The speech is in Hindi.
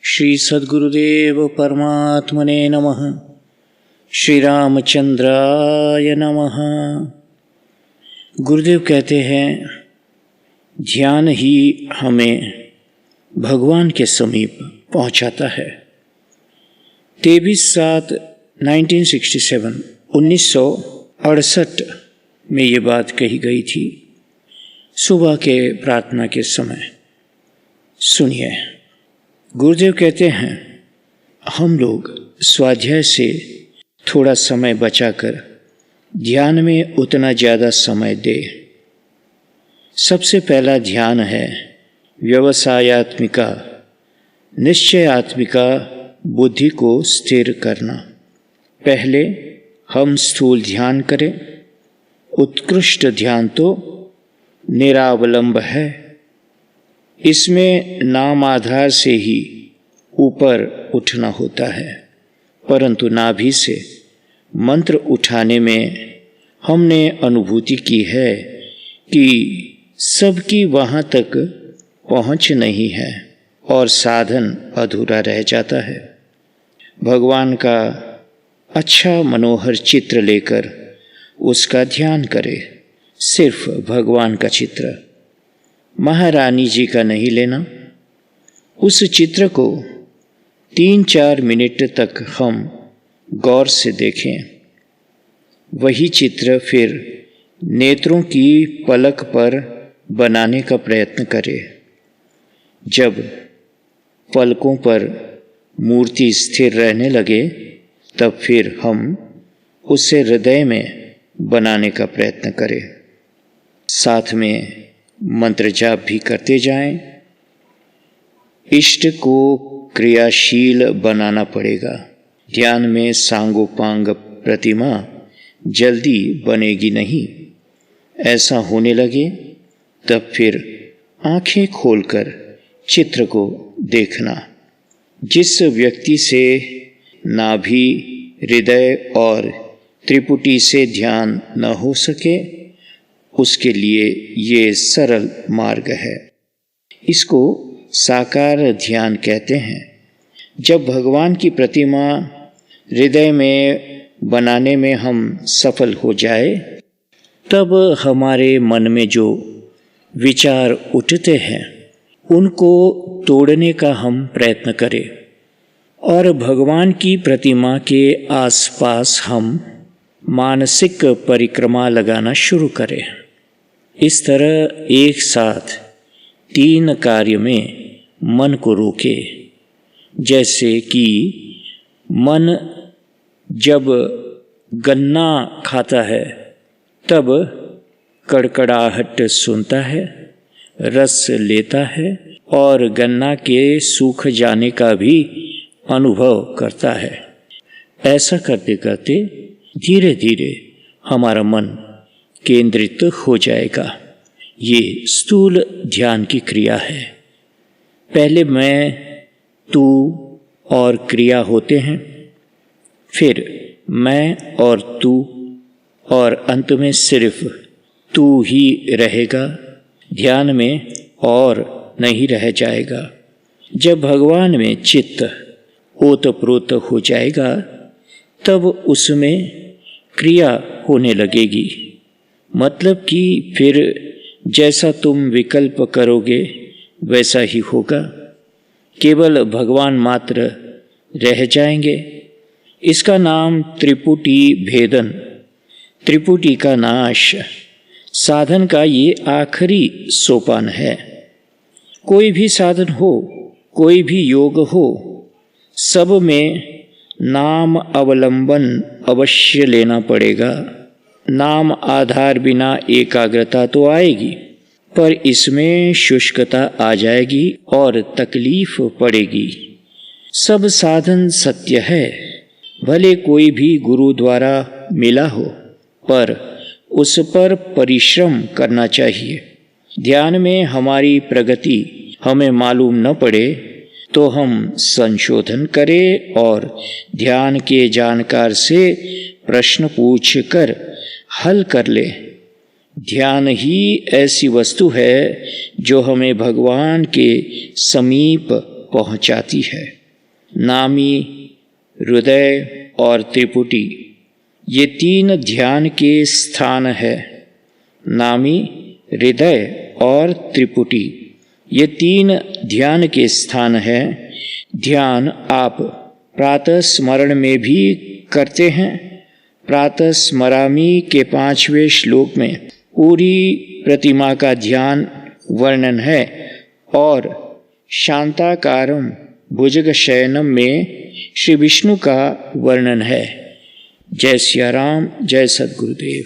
श्री सद्गुरुदेव परमात्मने नमः। श्री रामचंद्राय नमः। गुरुदेव कहते हैं, ध्यान ही हमें भगवान के समीप पहुंचाता है। 1968 में ये बात कही गई थी, सुबह के प्रार्थना के समय। सुनिए, गुरुदेव कहते हैं, हम लोग स्वाध्याय से थोड़ा समय बचाकर ध्यान में उतना ज़्यादा समय दें। सबसे पहला ध्यान है व्यवसायात्मिका, निश्चयात्मिका बुद्धि को स्थिर करना। पहले हम स्थूल ध्यान करें। उत्कृष्ट ध्यान तो निरावलंब है। इसमें नाम आधार से ही ऊपर उठना होता है, परंतु नाभि से मंत्र उठाने में हमने अनुभूति की है कि सबकी वहाँ तक पहुँच नहीं है और साधन अधूरा रह जाता है। भगवान का अच्छा मनोहर चित्र लेकर उसका ध्यान करें। सिर्फ भगवान का चित्र, महारानी जी का नहीं लेना। उस चित्र को 3-4 मिनट तक हम गौर से देखें। वही चित्र फिर नेत्रों की पलक पर बनाने का प्रयत्न करें। जब पलकों पर मूर्ति स्थिर रहने लगे, तब फिर हम उसे हृदय में बनाने का प्रयत्न करें। साथ में मंत्र जाप भी करते जाएं। इष्ट को क्रियाशील बनाना पड़ेगा। ध्यान में सांगोपांग प्रतिमा जल्दी बनेगी नहीं। ऐसा होने लगे तब फिर आंखें खोलकर चित्र को देखना। जिस व्यक्ति से नाभि, हृदय और त्रिपुटी से ध्यान न हो सके, उसके लिए ये सरल मार्ग है। इसको साकार ध्यान कहते हैं। जब भगवान की प्रतिमा हृदय में बनाने में हम सफल हो जाए, तब हमारे मन में जो विचार उठते हैं, उनको तोड़ने का हम प्रयत्न करें और भगवान की प्रतिमा के आसपास हम मानसिक परिक्रमा लगाना शुरू करें। इस तरह एक साथ 3 कार्य में मन को रोके। जैसे कि मन जब गन्ना खाता है, तब कड़कड़ाहट सुनता है, रस लेता है और गन्ना के सूख जाने का भी अनुभव करता है। ऐसा करते करते धीरे धीरे हमारा मन केंद्रित हो जाएगा। ये स्थूल ध्यान की क्रिया है। पहले मैं, तू और क्रिया होते हैं, फिर मैं और तू, और अंत में सिर्फ तू ही रहेगा। ध्यान में और नहीं रह जाएगा। जब भगवान में चित्त ओतप्रोत हो जाएगा, तब उसमें क्रिया होने लगेगी। मतलब कि फिर जैसा तुम विकल्प करोगे वैसा ही होगा। केवल भगवान मात्र रह जाएंगे। इसका नाम त्रिपुटी भेदन, त्रिपुटी का नाश, साधन का ये आखिरी सोपान है। कोई भी साधन हो, कोई भी योग हो, सब में नाम अवलंबन अवश्य लेना पड़ेगा। नाम आधार बिना एकाग्रता तो आएगी, पर इसमें शुष्कता आ जाएगी और तकलीफ पड़ेगी। सब साधन सत्य है। भले कोई भी गुरु द्वारा मिला हो, पर उस पर परिश्रम करना चाहिए। ध्यान में हमारी प्रगति हमें मालूम न पड़े तो हम संशोधन करें और ध्यान के जानकार से प्रश्न पूछकर हल कर ले। ध्यान ही ऐसी वस्तु है जो हमें भगवान के समीप पहुंचाती है। नामी, हृदय और त्रिपुटी, ये 3 ध्यान के स्थान है। नामी, हृदय और त्रिपुटी, ये 3 ध्यान के स्थान है। ध्यान आप प्रातः स्मरण में भी करते हैं। प्रातः स्मरामि के 5वें श्लोक में पूरी प्रतिमा का ध्यान वर्णन है और शांताकारम भुजग शयनम में श्री विष्णु का वर्णन है। जय सिया राम, जय सद्गुरुदेव।